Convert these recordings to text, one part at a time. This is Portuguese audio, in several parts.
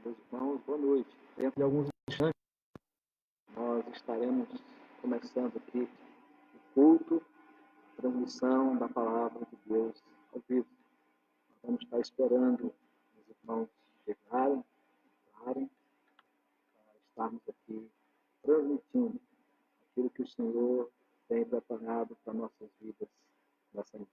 Meus irmãos, boa noite. Dentro de alguns instantes, nós estaremos começando aqui o culto, a transmissão da palavra de Deus ao vivo. Nós vamos estar esperando os irmãos chegarem, entrarem, para estarmos aqui transmitindo aquilo que o Senhor tem preparado para nossas vidas nessa noite.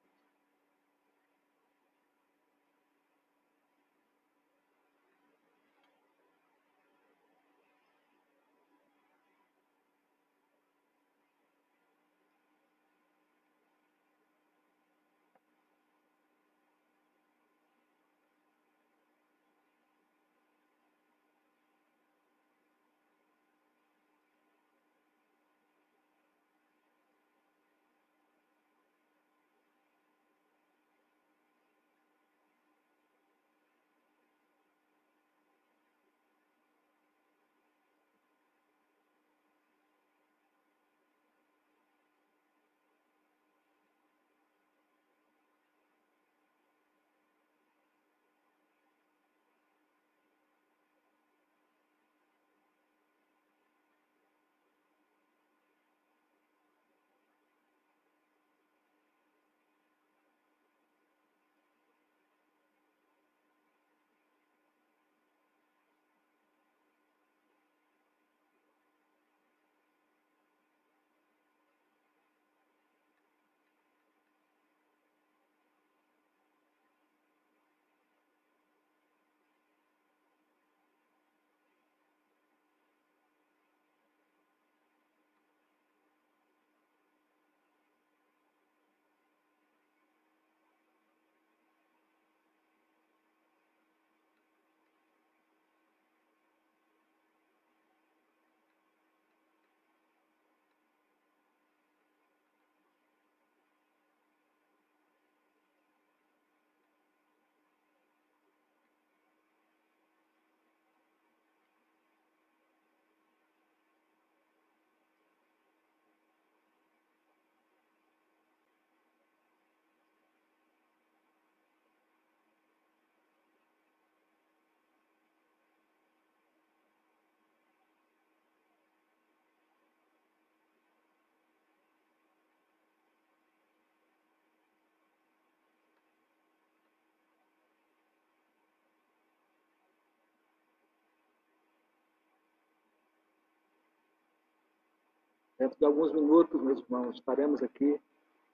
Dentro de alguns minutos, meus irmãos, estaremos aqui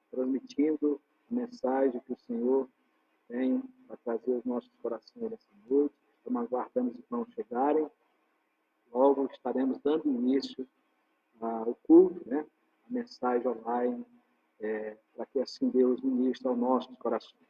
transmitindo a mensagem que o Senhor tem para trazer aos nossos corações nessa noite. Estamos aguardando os irmãos chegarem. Logo estaremos dando início ao culto, né? A mensagem online, para que assim Deus ministre aos nossos corações.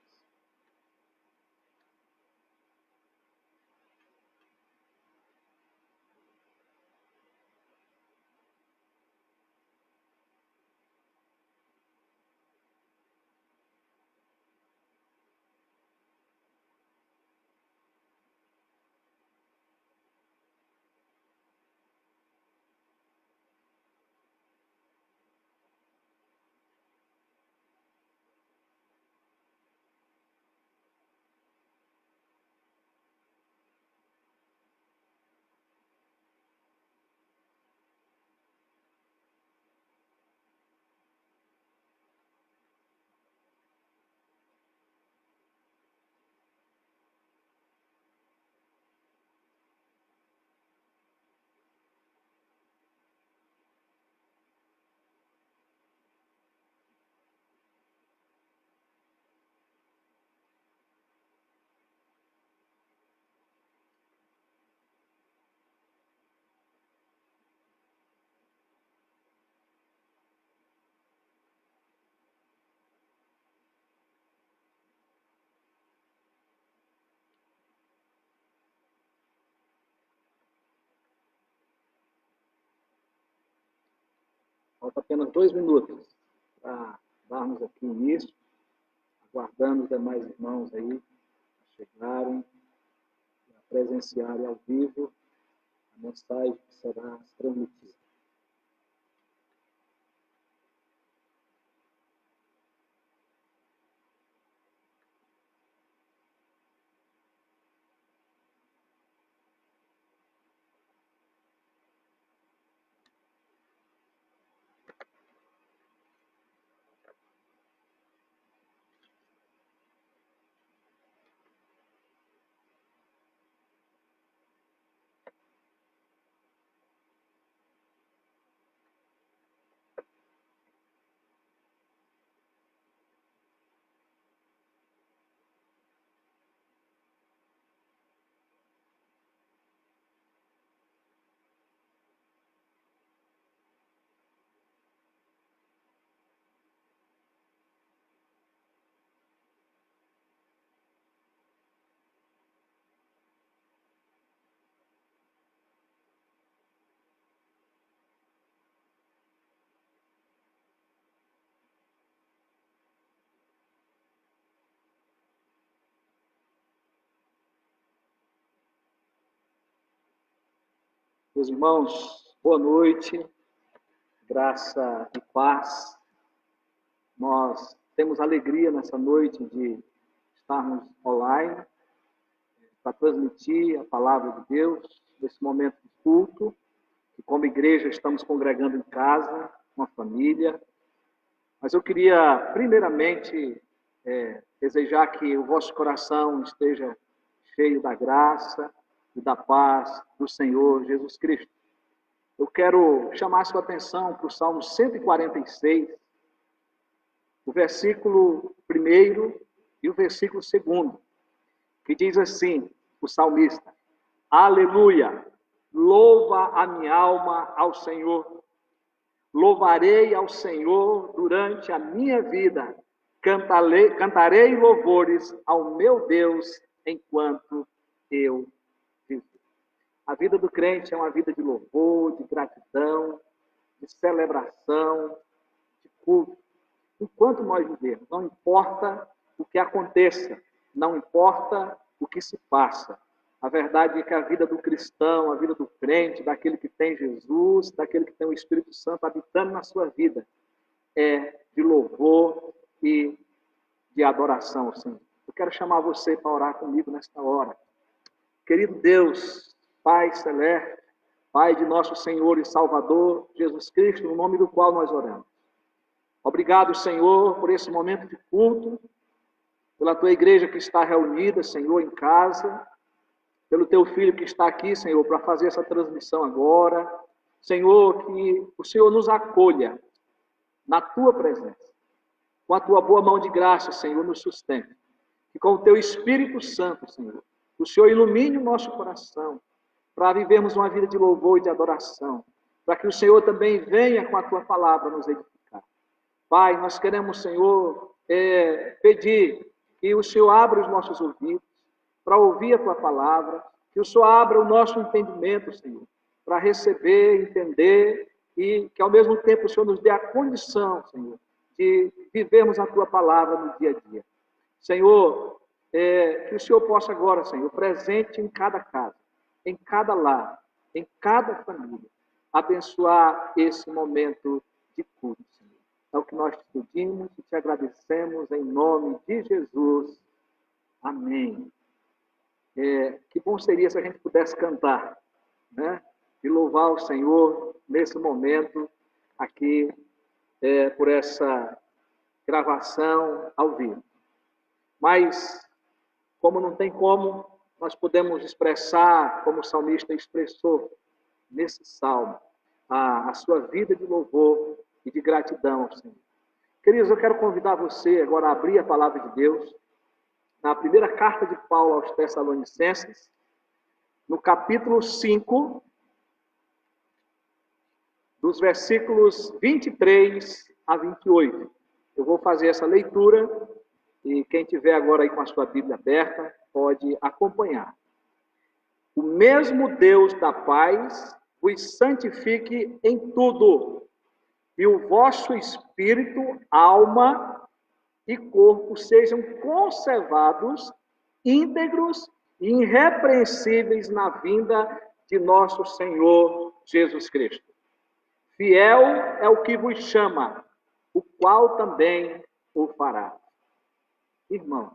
Falta apenas 2 minutos para darmos aqui início, aguardando os demais irmãos aí a chegarem, a presenciarem ao vivo a mensagem que será transmitida. Meus irmãos, boa noite, graça e paz. Nós temos alegria nessa noite de estarmos online para transmitir a palavra de Deus nesse momento de culto, que como igreja estamos congregando em casa, com a família. Mas eu queria, primeiramente, desejar que o vosso coração esteja cheio da graça e da paz do Senhor Jesus Cristo. Eu quero chamar a sua atenção para o Salmo 146, o versículo 1 e o versículo 2, que diz assim, o salmista: Aleluia, louva a minha alma ao Senhor. Louvarei ao Senhor durante a minha vida, cantarei louvores ao meu Deus enquanto eu vivo. A vida do crente é uma vida de louvor, de gratidão, de celebração, de culto. Enquanto nós vivemos, não importa o que aconteça, não importa o que se passa. A verdade é que a vida do cristão, a vida do crente, daquele que tem Jesus, daquele que tem o Espírito Santo habitando na sua vida, é de louvor e de adoração ao Senhor. Eu quero chamar você para orar comigo nesta hora. Querido Deus, Pai Celeste, Pai de nosso Senhor e Salvador, Jesus Cristo, no nome do qual nós oramos. Obrigado, Senhor, por esse momento de culto, pela tua igreja que está reunida, Senhor, em casa, pelo teu filho que está aqui, Senhor, para fazer essa transmissão agora. Senhor, que o Senhor nos acolha na tua presença, com a tua boa mão de graça, Senhor, nos sustente. E com o teu Espírito Santo, Senhor, o Senhor ilumine o nosso coração, para vivermos uma vida de louvor e de adoração, para que o Senhor também venha com a tua palavra nos edificar. Pai, nós queremos, Senhor, pedir que o Senhor abra os nossos ouvidos para ouvir a tua palavra, que o Senhor abra o nosso entendimento, Senhor, para receber, entender e que ao mesmo tempo o Senhor nos dê a condição, Senhor, de vivermos a tua palavra no dia a dia. Senhor, que o Senhor possa agora, Senhor, presente em cada casa, em cada lar, em cada família, abençoar esse momento de culto, Senhor. É o que nós te pedimos e te agradecemos em nome de Jesus. Amém. Que bom seria se a gente pudesse cantar, né? E louvar o Senhor nesse momento aqui, por essa gravação ao vivo. Mas, como não tem como, nós podemos expressar, como o salmista expressou nesse salmo, a sua vida de louvor e de gratidão ao Senhor. Queridos, eu quero convidar você agora a abrir a palavra de Deus na primeira carta de Paulo aos Tessalonicenses, no capítulo 5, dos versículos 23 a 28. Eu vou fazer essa leitura e quem tiver agora aí com a sua Bíblia aberta pode acompanhar. O mesmo Deus da paz vos santifique em tudo, e o vosso espírito, alma e corpo sejam conservados íntegros e irrepreensíveis na vinda de nosso Senhor Jesus Cristo. Fiel é o que vos chama, o qual também o fará. Irmãos,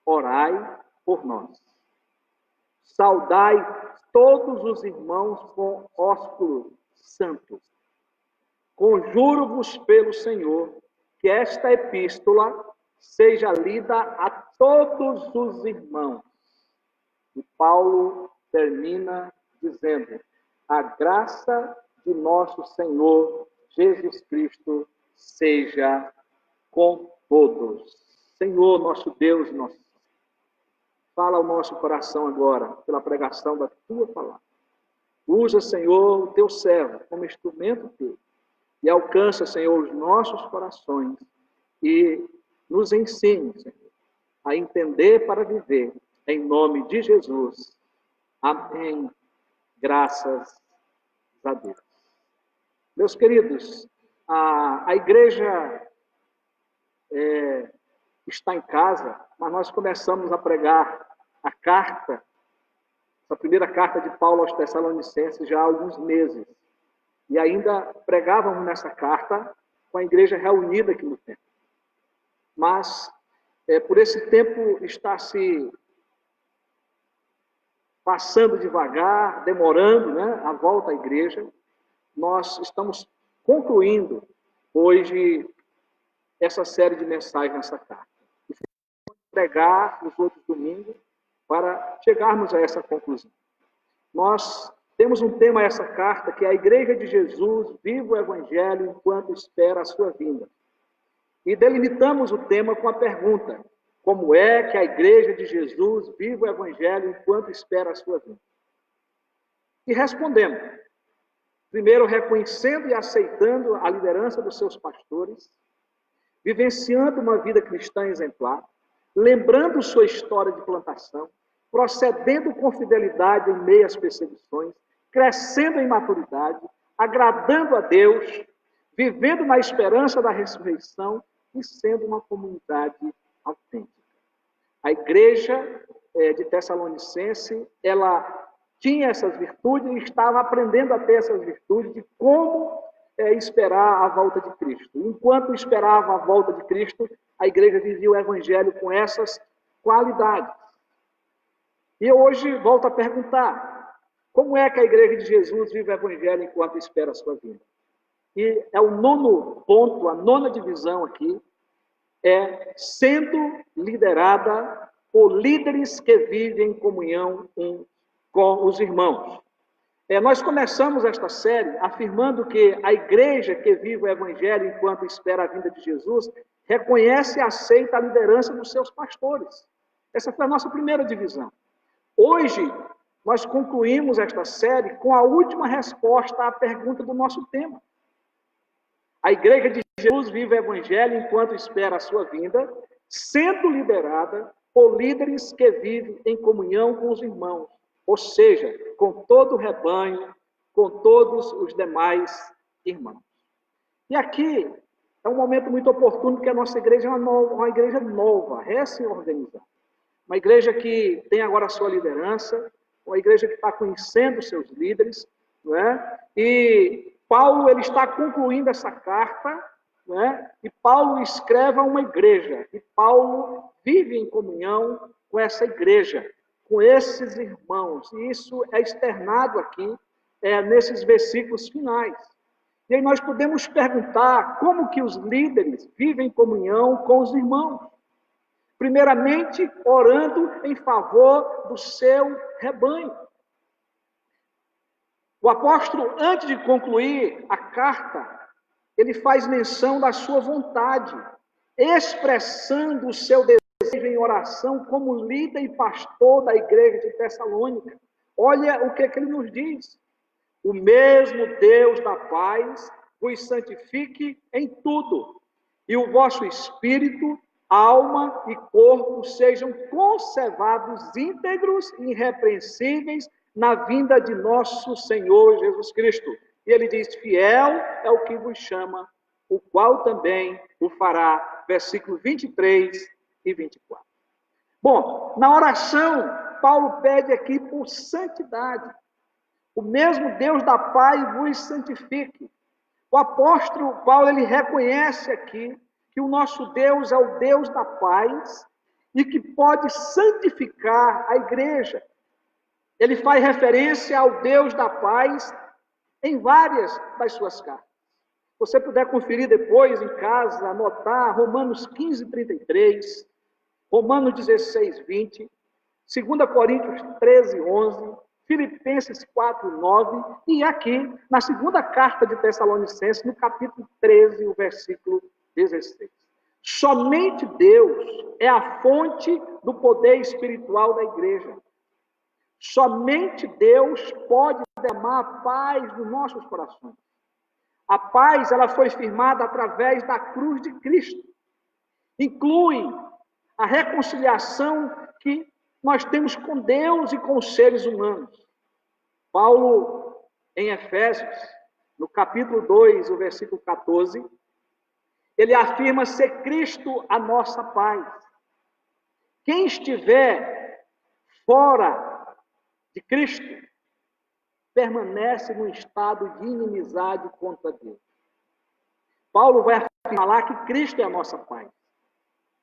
orai por nós. Saudai todos os irmãos com ósculo santo. Conjuro-vos pelo Senhor que esta epístola seja lida a todos os irmãos. E Paulo termina dizendo: a graça de nosso Senhor Jesus Cristo seja com todos. Senhor, nosso Deus, fala ao nosso coração agora, pela pregação da tua palavra. Usa, Senhor, o teu servo como instrumento teu. E alcança, Senhor, os nossos corações e nos ensine, Senhor, a entender para viver, em nome de Jesus. Amém. Graças a Deus. Meus queridos, a igreja está em casa, mas nós começamos a pregar a carta essa primeira carta de Paulo aos Tessalonicenses já há alguns meses. E ainda pregávamos nessa carta com a igreja reunida aqui no templo. Mas, por esse tempo está se passando devagar, demorando, né, a volta à igreja, nós estamos concluindo hoje essa série de mensagens nessa carta. E vamos pregar nos outros domingos para chegarmos a essa conclusão. Nós temos um tema a essa carta, que é a Igreja de Jesus vive o Evangelho enquanto espera a sua vinda. E delimitamos o tema com a pergunta: como é que a Igreja de Jesus vive o Evangelho enquanto espera a sua vinda? E respondemos, primeiro reconhecendo e aceitando a liderança dos seus pastores, vivenciando uma vida cristã exemplar, lembrando sua história de plantação, procedendo com fidelidade em meio às perseguições, crescendo em maturidade, agradando a Deus, vivendo na esperança da ressurreição e sendo uma comunidade autêntica. A igreja de Tessalonicense, ela tinha essas virtudes e estava aprendendo a ter essas virtudes de como esperar a volta de Cristo. Enquanto esperava a volta de Cristo, a igreja vivia o evangelho com essas qualidades. E eu hoje volto a perguntar, como é que a igreja de Jesus vive o evangelho enquanto espera a sua vinda? E é o nono ponto, a nona divisão aqui, é sendo liderada por líderes que vivem em comunhão com os irmãos. Nós começamos esta série afirmando que a igreja que vive o evangelho enquanto espera a vinda de Jesus reconhece e aceita a liderança dos seus pastores. Essa foi a nossa primeira divisão. Hoje, nós concluímos esta série com a última resposta à pergunta do nosso tema. A igreja de Jesus vive o evangelho enquanto espera a sua vinda, sendo liderada por líderes que vivem em comunhão com os irmãos, ou seja, com todo o rebanho, com todos os demais irmãos. E aqui é um momento muito oportuno, porque a nossa igreja é uma igreja nova, recém-organizada. Uma igreja que tem agora a sua liderança, uma igreja que está conhecendo os seus líderes, não é? E Paulo ele está concluindo essa carta, não é? E Paulo escreve a uma igreja, e Paulo vive em comunhão com essa igreja, com esses irmãos, e isso é externado aqui, nesses versículos finais. E aí nós podemos perguntar como que os líderes vivem em comunhão com os irmãos. Primeiramente, orando em favor do seu rebanho. O apóstolo, antes de concluir a carta, ele faz menção da sua vontade, expressando o seu desejo em oração como líder e pastor da igreja de Tessalônica. Olha o que ele nos diz. O mesmo Deus da paz vos santifique em tudo, e o vosso espírito, alma e corpo sejam conservados íntegros e irrepreensíveis na vinda de nosso Senhor Jesus Cristo. E ele diz, fiel é o que vos chama, o qual também o fará. Versículo 23 e 24. Bom, na oração, Paulo pede aqui por santidade. O mesmo Deus da paz vos santifique. O apóstolo Paulo, ele reconhece aqui que o nosso Deus é o Deus da paz e que pode santificar a igreja. Ele faz referência ao Deus da paz em várias das suas cartas. Se você puder conferir depois em casa, anotar Romanos 15, 33, Romanos 16, 20, 2 Coríntios 13, 11, Filipenses 4, 9 e aqui na segunda carta de Tessalonicenses, no capítulo 13, o versículo 16. Somente Deus é a fonte do poder espiritual da igreja. Somente Deus pode derramar a paz nos nossos corações. A paz, ela foi firmada através da cruz de Cristo. Inclui a reconciliação que nós temos com Deus e com os seres humanos. Paulo, em Efésios, no capítulo 2, o versículo 14, ele afirma ser Cristo a nossa paz. Quem estiver fora de Cristo permanece num estado de inimizade contra Deus. Paulo vai afirmar que Cristo é a nossa paz.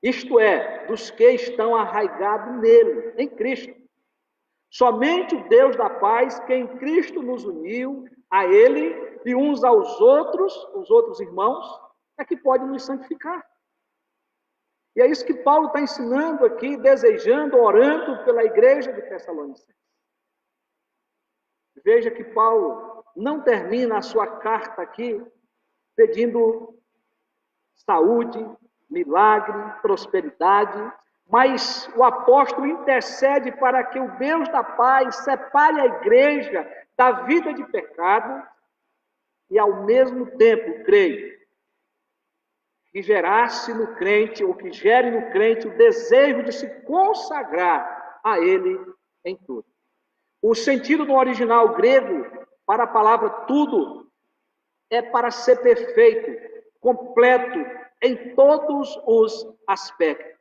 Isto é, dos que estão arraigados nele, em Cristo. Somente o Deus da paz, que em Cristo nos uniu, a Ele e uns aos outros, os outros irmãos, é que pode nos santificar. E é isso que Paulo está ensinando aqui, desejando, orando pela igreja de Tessalonicenses. Veja que Paulo não termina a sua carta aqui pedindo saúde, milagre, prosperidade, mas o apóstolo intercede para que o Deus da paz separe a igreja da vida de pecado e, ao mesmo tempo, creio, que gerasse no crente, ou que gere no crente, o desejo de se consagrar a ele em tudo. O sentido no original grego para a palavra tudo é para ser perfeito, completo em todos os aspectos.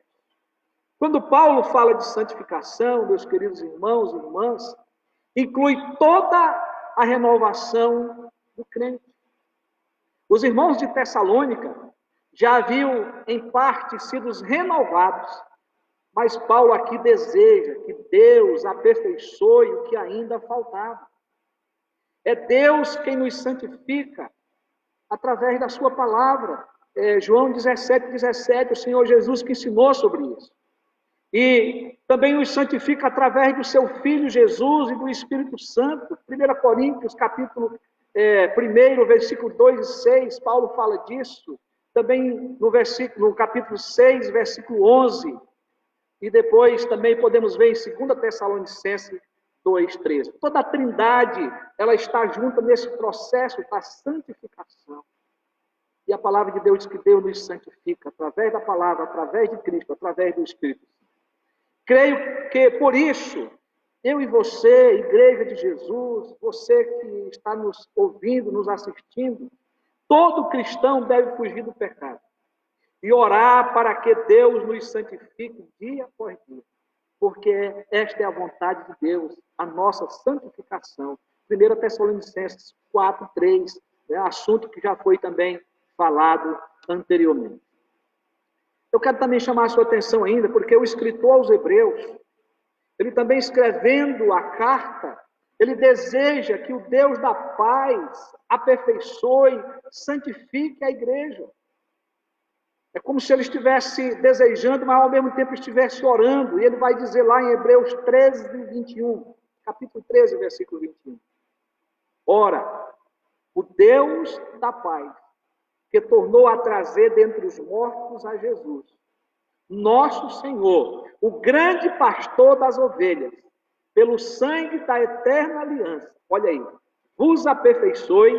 Quando Paulo fala de santificação, meus queridos irmãos e irmãs, inclui toda a renovação do crente. Os irmãos de Tessalônica já haviam, em parte, sido renovados, mas Paulo aqui deseja que Deus aperfeiçoe o que ainda faltava. É Deus quem nos santifica através da sua palavra. João 17:17, o Senhor Jesus que ensinou sobre isso. E também nos santifica através do seu Filho Jesus e do Espírito Santo. 1 Coríntios, capítulo 1, versículo 2 e 6, Paulo fala disso. Também no capítulo 6, versículo 11. E depois também podemos ver em 2 Tessalonicenses 2:13. Toda a trindade, ela está junta nesse processo da santificação. E a palavra de Deus diz que Deus nos santifica através da palavra, através de Cristo, através do Espírito. Creio que, por isso, eu e você, Igreja de Jesus, você que está nos ouvindo, nos assistindo, todo cristão deve fugir do pecado e orar para que Deus nos santifique dia após dia, porque esta é a vontade de Deus, a nossa santificação. 1 Tessalonicenses 4:3, assunto que já foi também falado anteriormente. Eu quero também chamar a sua atenção ainda, porque o escritor aos Hebreus, ele também escrevendo a carta, ele deseja que o Deus da paz aperfeiçoe, santifique a igreja. É como se ele estivesse desejando, mas ao mesmo tempo estivesse orando. E ele vai dizer lá em Hebreus 13:21, capítulo 13, versículo 21. Ora, o Deus da paz, que tornou a trazer dentre os mortos a Jesus, nosso Senhor, o grande pastor das ovelhas, pelo sangue da eterna aliança, olha aí, vos aperfeiçoe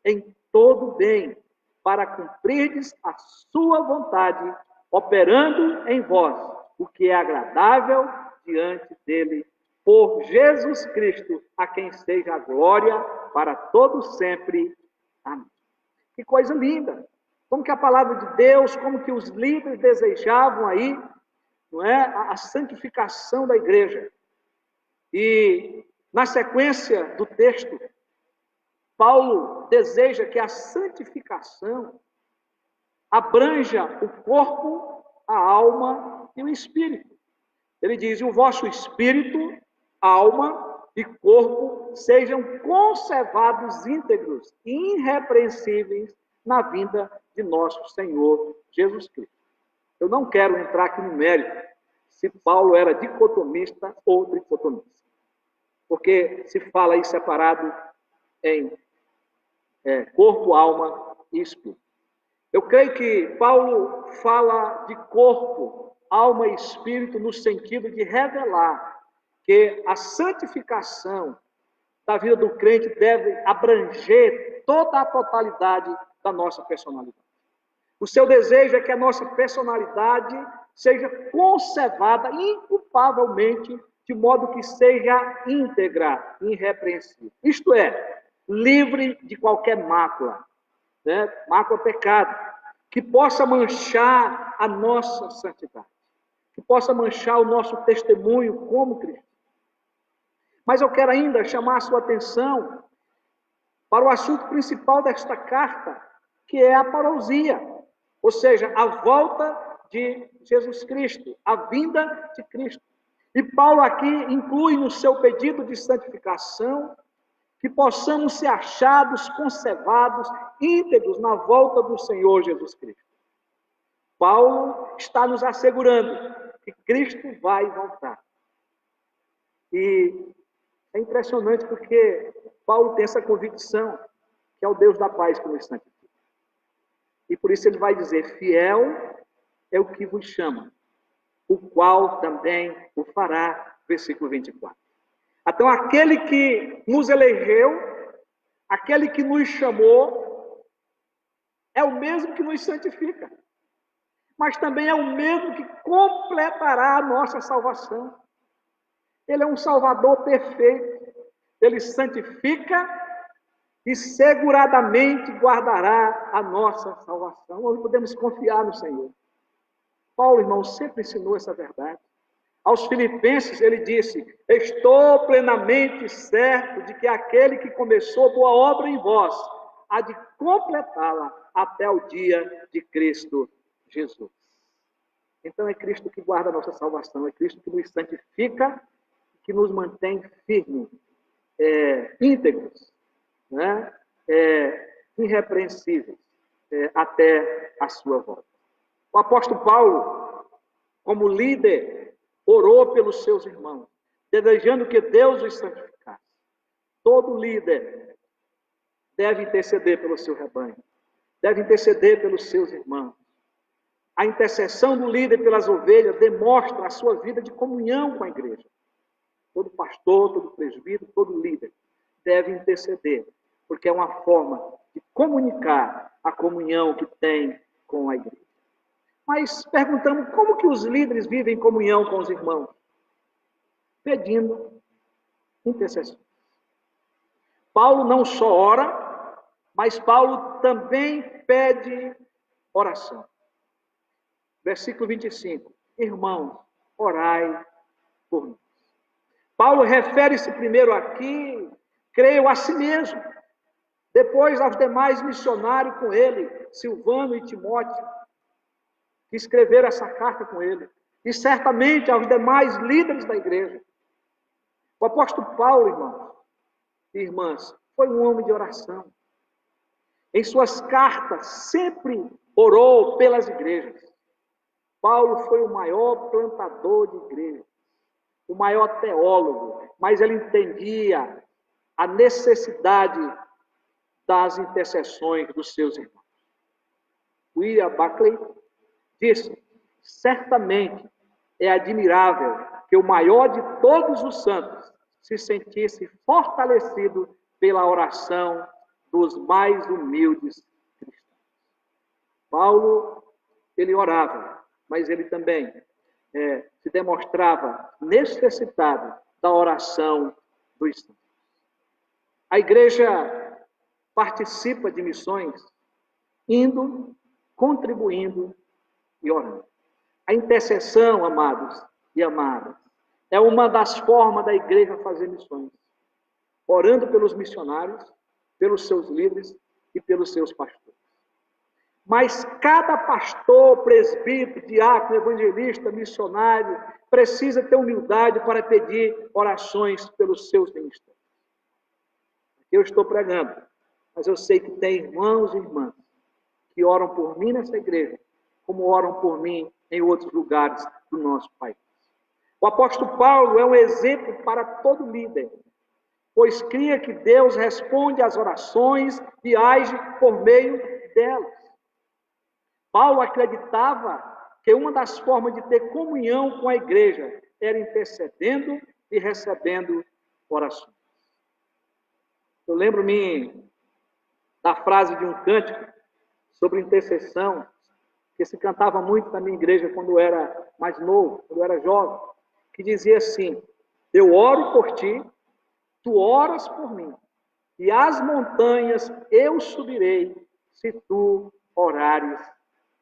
em todo bem, para cumprirdes a sua vontade, operando em vós o que é agradável diante dele, por Jesus Cristo, a quem seja a glória para todos sempre. Amém. Que coisa linda! Como que a palavra de Deus, como que os líderes desejavam aí, não é, a santificação da igreja. E na sequência do texto, Paulo deseja que a santificação abranja o corpo, a alma e o espírito. Ele diz: e o vosso espírito, alma e corpo sejam conservados íntegros e irrepreensíveis na vinda de nosso Senhor Jesus Cristo. Eu não quero entrar aqui no mérito se Paulo era dicotomista ou tricotomista, porque se fala aí separado em corpo, alma e espírito. Eu creio que Paulo fala de corpo, alma e espírito no sentido de revelar que a santificação da vida do crente deve abranger toda a totalidade da nossa personalidade. O seu desejo é que a nossa personalidade seja conservada inculpavelmente, de modo que seja íntegra, irrepreensível. Isto é, livre de qualquer mácula, né? Mácula pecado, que possa manchar a nossa santidade, que possa manchar o nosso testemunho como cristão. Mas eu quero ainda chamar a sua atenção para o assunto principal desta carta, que é a parousia, ou seja, a volta de Jesus Cristo, a vinda de Cristo. E Paulo aqui inclui no seu pedido de santificação que possamos ser achados, conservados, íntegros na volta do Senhor Jesus Cristo. Paulo está nos assegurando que Cristo vai voltar. E é impressionante porque Paulo tem essa convicção que é o Deus da paz que nos santifica. E por isso ele vai dizer, fiel é o que vos chama, o qual também o fará, versículo 24. Então, aquele que nos elegeu, aquele que nos chamou, é o mesmo que nos santifica, mas também é o mesmo que completará a nossa salvação. Ele é um Salvador perfeito, ele santifica e seguradamente guardará a nossa salvação. Nós podemos confiar no Senhor. Paulo, irmão, sempre ensinou essa verdade. Aos Filipenses, ele disse, estou plenamente certo de que aquele que começou boa obra em vós, há de completá-la até o dia de Cristo Jesus. Então é Cristo que guarda a nossa salvação, é Cristo que nos santifica, que nos mantém firmes, íntegros, né? Irrepreensíveis, até a sua volta. O apóstolo Paulo, como líder, orou pelos seus irmãos, desejando que Deus os santificasse. Todo líder deve interceder pelo seu rebanho, deve interceder pelos seus irmãos. A intercessão do líder pelas ovelhas demonstra a sua vida de comunhão com a igreja. Todo pastor, todo presbítero, todo líder deve interceder, porque é uma forma de comunicar a comunhão que tem com a igreja. Mas perguntamos como que os líderes vivem em comunhão com os irmãos? Pedindo intercessão. Paulo não só ora, mas Paulo também pede oração. Versículo 25. Irmãos, orai por nós. Paulo refere-se primeiro aqui, creio, a si mesmo. Depois aos demais missionários com ele, Silvano e Timóteo, que escreveram essa carta com ele. E certamente aos demais líderes da igreja. O apóstolo Paulo, irmãos e irmãs, foi um homem de oração. Em suas cartas, sempre orou pelas igrejas. Paulo foi o maior plantador de igrejas, o maior teólogo, mas ele entendia a necessidade das intercessões dos seus irmãos. William Buckley disse, certamente é admirável que o maior de todos os santos se sentisse fortalecido pela oração dos mais humildes cristãos. Paulo, ele orava, mas ele também se demonstrava necessitado da oração dos santos. A igreja participa de missões indo, contribuindo e orando. A intercessão, amados e amadas, é uma das formas da igreja fazer missões. Orando pelos missionários, pelos seus líderes e pelos seus pastores. Mas cada pastor, presbítero, diácono, evangelista, missionário, precisa ter humildade para pedir orações pelos seus ministérios. Eu estou pregando, mas eu sei que tem irmãos e irmãs que oram por mim nessa igreja, como oram por mim em outros lugares do nosso país. O apóstolo Paulo é um exemplo para todo líder, pois cria que Deus responde às orações e age por meio delas. Paulo acreditava que uma das formas de ter comunhão com a igreja era intercedendo e recebendo orações. Eu lembro-me da frase de um cântico sobre intercessão, que se cantava muito na minha igreja quando eu era mais novo, quando eu era jovem, que dizia assim, eu oro por ti, tu oras por mim, e as montanhas eu subirei, se tu orares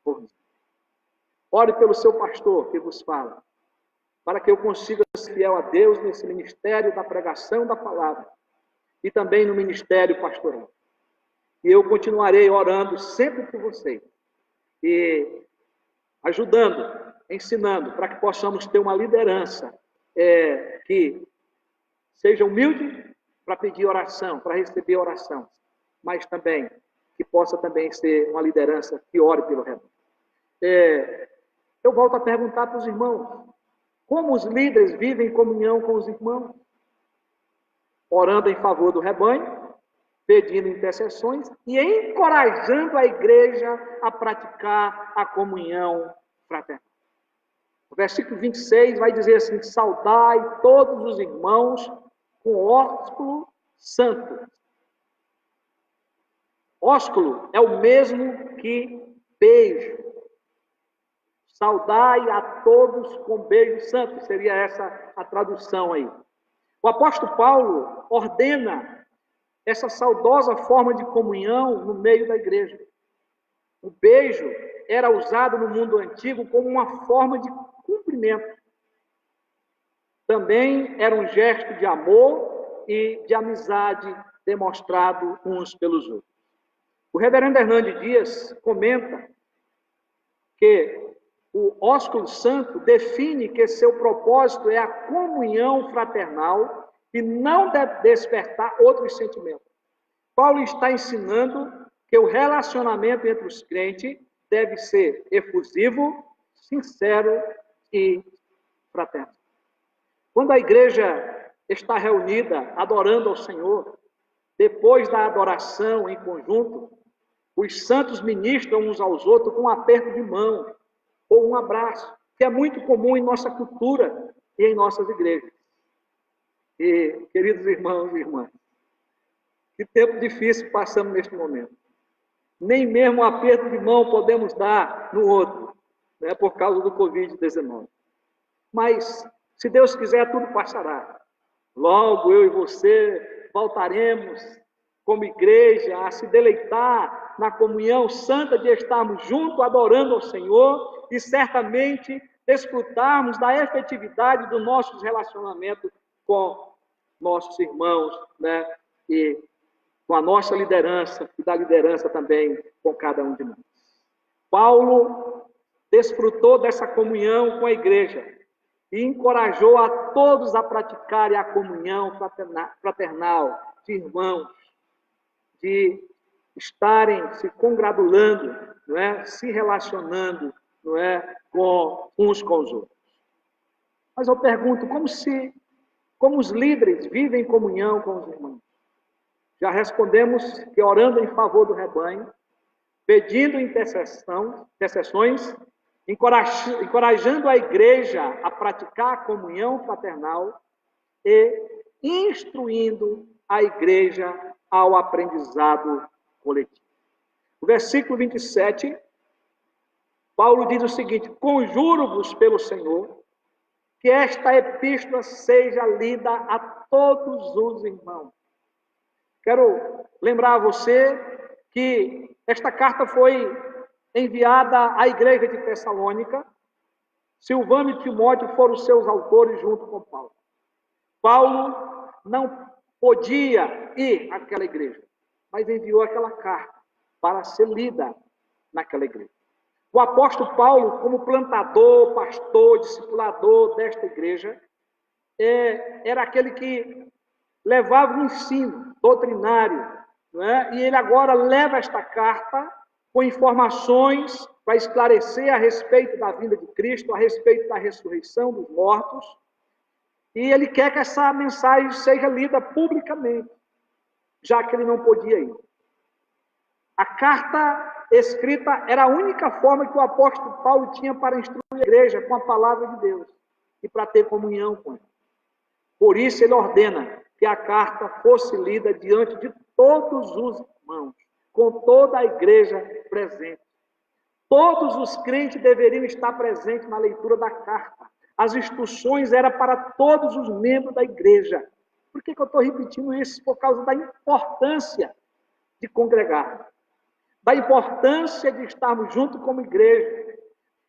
por mim. Ore pelo seu pastor que vos fala, para que eu consiga ser fiel a Deus nesse ministério da pregação da palavra e também no ministério pastoral. E eu continuarei orando sempre por vocês e ajudando, ensinando, para que possamos ter uma liderança que seja humilde para pedir oração, para receber oração, mas também que possa também ser uma liderança que ore pelo rebanho. Eu volto a perguntar para os irmãos, como os líderes vivem em comunhão com os irmãos? Orando em favor do rebanho, pedindo intercessões e encorajando a igreja a praticar a comunhão fraternal. O versículo 26 vai dizer assim: saudai todos os irmãos com ósculo santo. Ósculo é o mesmo que beijo. Saudai a todos com beijo santo, seria essa a tradução aí. O apóstolo Paulo ordena essa saudosa forma de comunhão no meio da igreja. O beijo era usado no mundo antigo como uma forma de cumprimento. Também era um gesto de amor e de amizade demonstrado uns pelos outros. O reverendo Hernandes Dias comenta que o ósculo santo define que seu propósito é a comunhão fraternal e não deve despertar outros sentimentos. Paulo está ensinando que o relacionamento entre os crentes deve ser efusivo, sincero e fraterno. Quando a igreja está reunida adorando ao Senhor, depois da adoração em conjunto, os santos ministram uns aos outros com um aperto de mão ou um abraço, que é muito comum em nossa cultura e em nossas igrejas. E, queridos irmãos e irmãs, que tempo difícil passamos neste momento. Nem mesmo um aperto de mão podemos dar no outro, né, por causa do Covid-19. Mas, se Deus quiser, tudo passará. Logo, eu e você voltaremos como igreja a se deleitar na comunhão santa de estarmos juntos adorando ao Senhor e certamente desfrutarmos da efetividade do nosso relacionamento com nossos irmãos, né? E com a nossa liderança e da liderança também com cada um de nós. Paulo desfrutou dessa comunhão com a igreja e encorajou a todos a praticarem a comunhão fraternal de irmãos, de estarem se congratulando, não é? Se relacionando, não é? Com uns com os outros. Mas eu pergunto, como os líderes vivem em comunhão com os irmãos? Já respondemos que orando em favor do rebanho, pedindo intercessões, encorajando a igreja a praticar a comunhão fraternal e instruindo a igreja ao aprendizado coletivo. No versículo 27, Paulo diz o seguinte: conjuro-vos pelo Senhor que esta epístola seja lida a todos os irmãos. Quero lembrar a você que esta carta foi enviada à igreja de Tessalônica. Silvano e Timóteo foram os seus autores junto com Paulo. Paulo não podia ir àquela igreja, mas enviou aquela carta para ser lida naquela igreja. O apóstolo Paulo, como plantador, pastor, discipulador desta igreja, era aquele que levava o ensino doutrinário, não é? E ele agora leva esta carta com informações para esclarecer a respeito da vinda de Cristo, a respeito da ressurreição dos mortos, e ele quer que essa mensagem seja lida publicamente, já que ele não podia ir. A carta escrita era a única forma que o apóstolo Paulo tinha para instruir a igreja com a palavra de Deus e para ter comunhão com ela. Por isso ele ordena que a carta fosse lida diante de todos os irmãos, com toda a igreja presente. Todos os crentes deveriam estar presentes na leitura da carta. As instruções eram para todos os membros da igreja. Por que eu estou repetindo isso? Por causa da importância de congregar, da importância de estarmos juntos como igreja.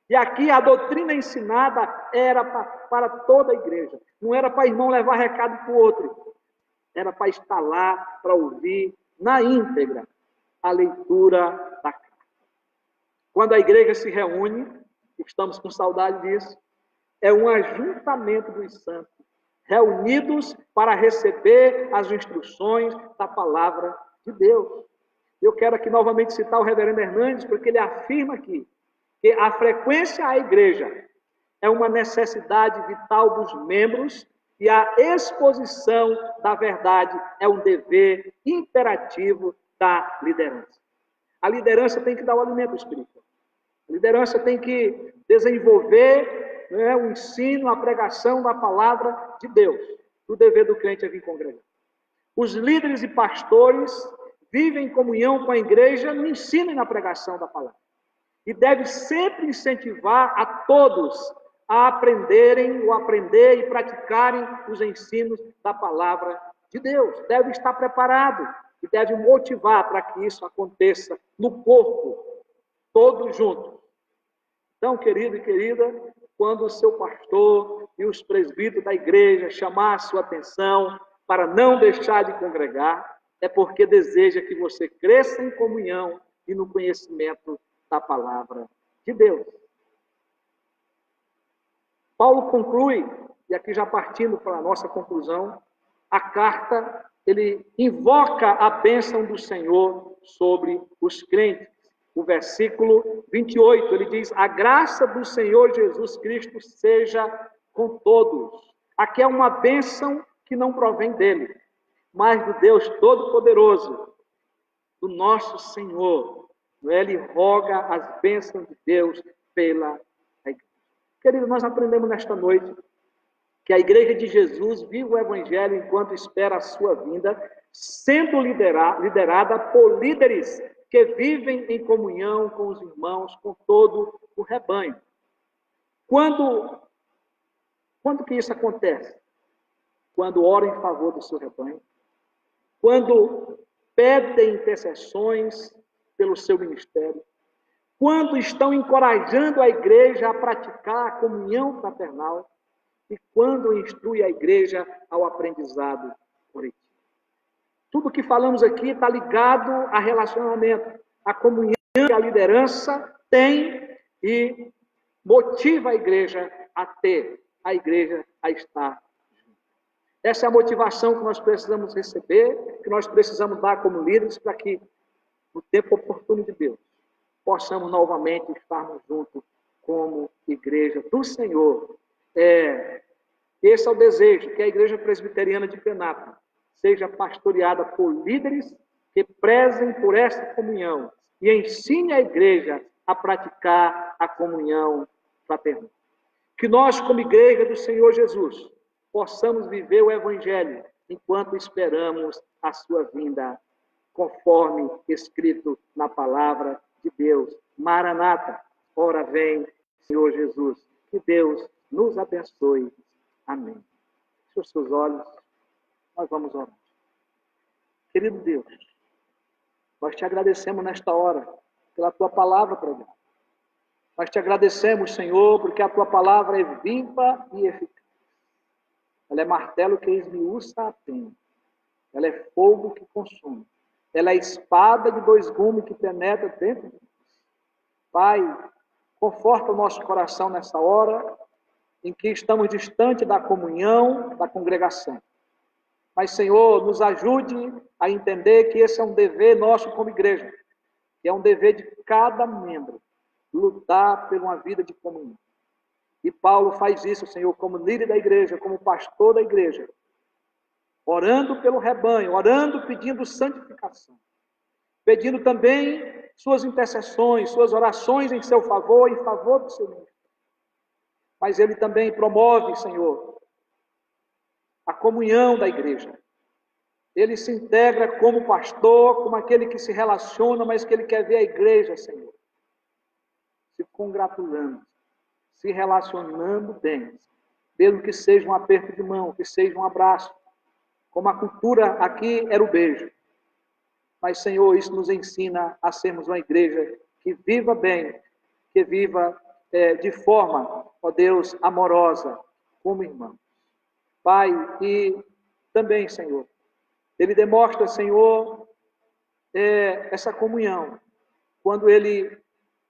E aqui a doutrina ensinada era para toda a igreja. Não era para irmão levar recado para o outro. Era para estar lá, para ouvir na íntegra a leitura da carta. Quando a igreja se reúne, estamos com saudade disso, é um ajuntamento dos santos, reunidos para receber as instruções da palavra de Deus. Eu quero aqui novamente citar o reverendo Hernandes, porque ele afirma aqui que a frequência à igreja é uma necessidade vital dos membros e a exposição da verdade é um dever imperativo da liderança. A liderança tem que dar o alimento espiritual. A liderança tem que desenvolver o ensino, a pregação da palavra de Deus. O dever do crente é vir congregar. Os líderes e pastores vivem em comunhão com a igreja no ensino e na pregação da palavra. E deve sempre incentivar a todos a aprenderem ou aprender e praticarem os ensinos da palavra de Deus. Deve estar preparado e deve motivar para que isso aconteça no corpo, todos juntos. Então, querido e querida, quando o seu pastor e os presbíteros da igreja chamar a sua atenção para não deixar de congregar, é porque deseja que você cresça em comunhão e no conhecimento da palavra de Deus. Paulo conclui, e aqui já partindo para a nossa conclusão, a carta, ele invoca a bênção do Senhor sobre os crentes. O versículo 28, ele diz: a graça do Senhor Jesus Cristo seja com todos. Aqui é uma bênção que não provém dele, mas do Deus Todo-Poderoso, do nosso Senhor. Ele roga as bênçãos de Deus pela igreja. Querido, nós aprendemos nesta noite que a igreja de Jesus vive o evangelho enquanto espera a sua vinda, sendo liderada por líderes que vivem em comunhão com os irmãos, com todo o rebanho. Quando que isso acontece? Quando ora em favor do seu rebanho, quando pedem intercessões pelo seu ministério, quando estão encorajando a igreja a praticar a comunhão fraternal e quando instrui a igreja ao aprendizado coletivo. Tudo que falamos aqui está ligado a relacionamento, a comunhão que a liderança tem e motiva a igreja a ter, a igreja a estar junto. Essa é a motivação que nós precisamos receber, que nós precisamos dar como líderes para que, no tempo oportuno de Deus, possamos novamente estarmos juntos como igreja do Senhor. Esse é o desejo, que a igreja presbiteriana de Penápolis seja pastoreada por líderes que prezem por essa comunhão e ensine a igreja a praticar a comunhão fraternal. Que nós, como igreja do Senhor Jesus, possamos viver o evangelho enquanto esperamos a sua vinda, conforme escrito na palavra de Deus. Maranata, ora vem, Senhor Jesus. Que Deus nos abençoe. Amém. Feche os seus olhos, nós vamos orar. Querido Deus, nós te agradecemos nesta hora pela tua palavra pregada. Nós te agradecemos, Senhor, porque a tua palavra é viva e eficaz. Ela é martelo que esmiuça a pena. Ela é fogo que consome. Ela é espada de dois gumes que penetra dentro de nós. Pai, conforta o nosso coração nessa hora em que estamos distante da comunhão, da congregação. Mas, Senhor, nos ajude a entender que esse é um dever nosso como igreja, que é um dever de cada membro, lutar por uma vida de comunhão. E Paulo faz isso, Senhor, como líder da igreja, como pastor da igreja, orando pelo rebanho, orando, pedindo santificação, pedindo também suas intercessões, suas orações em seu favor, em favor do seu ministério. Mas ele também promove, Senhor, a comunhão da igreja. Ele se integra como pastor, como aquele que se relaciona, mas que ele quer ver a igreja, Senhor, se congratulando, se relacionando bem, mesmo que seja um aperto de mão, que seja um abraço, como a cultura aqui era o beijo. Mas, Senhor, isso nos ensina a sermos uma igreja que viva bem, que viva de forma, ó Deus, amorosa, como irmãos. Pai, e também, Senhor, ele demonstra, Senhor, essa comunhão, quando ele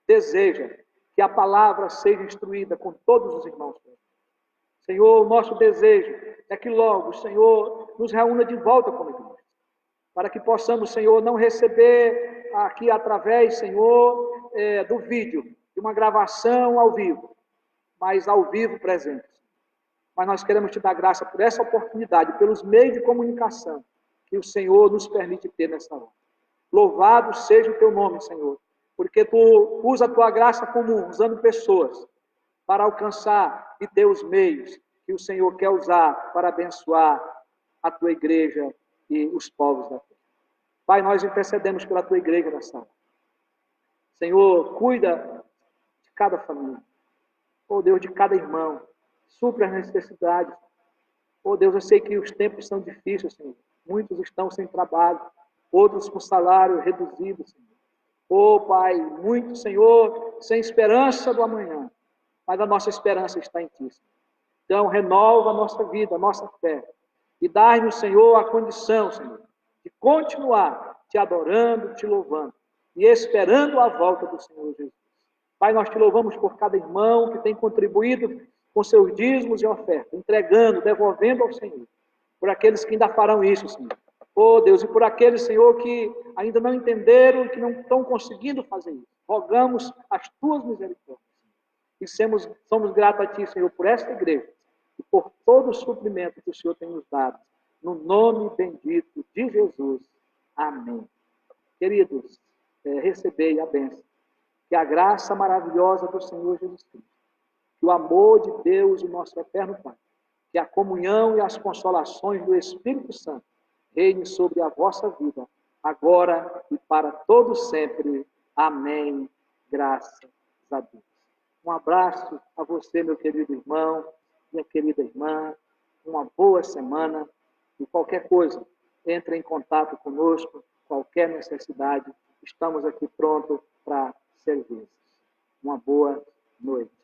deseja que a palavra seja instruída com todos os irmãos. Senhor, o nosso desejo é que logo o Senhor nos reúna de volta como igreja, para que possamos, Senhor, não receber aqui através, Senhor, do vídeo, de uma gravação ao vivo, mas ao vivo presente. Mas nós queremos te dar graça por essa oportunidade, pelos meios de comunicação que o Senhor nos permite ter nessa hora. Louvado seja o teu nome, Senhor, porque tu usa a tua graça comum, usando pessoas, para alcançar e ter os meios que o Senhor quer usar para abençoar a tua igreja e os povos da terra. Pai, nós intercedemos pela tua igreja nessa hora. Senhor, cuida de cada família. Oh Deus, de cada irmão. Supra as necessidades. Oh Deus, eu sei que os tempos são difíceis, Senhor. Muitos estão sem trabalho, outros com salário reduzido, Senhor. Oh Pai, muitos, Senhor, sem esperança do amanhã. Mas a nossa esperança está em Ti, Senhor. Então, renova a nossa vida, a nossa fé. E dai-nos, Senhor, a condição, Senhor, de continuar Te adorando, Te louvando e esperando a volta do Senhor Jesus. Pai, nós Te louvamos por cada irmão que tem contribuído com seus dízimos e ofertas, entregando, devolvendo ao Senhor. Por aqueles que ainda farão isso, Senhor. Oh Deus, e por aqueles, Senhor, que ainda não entenderam e que não estão conseguindo fazer isso. Rogamos as Tuas misericórdias. E somos gratos a Ti, Senhor, por esta igreja e por todo o suprimento que o Senhor tem nos dado. No nome bendito de Jesus. Amém. Queridos, recebei a bênção. Que a graça maravilhosa do Senhor Jesus Cristo, que o amor de Deus, o nosso eterno Pai, que a comunhão e as consolações do Espírito Santo reine sobre a vossa vida, agora e para todo sempre. Amém. Graças a Deus. Um abraço a você, meu querido irmão, minha querida irmã. Uma boa semana. E qualquer coisa, entre em contato conosco, qualquer necessidade, estamos aqui prontos para servir. Uma boa noite.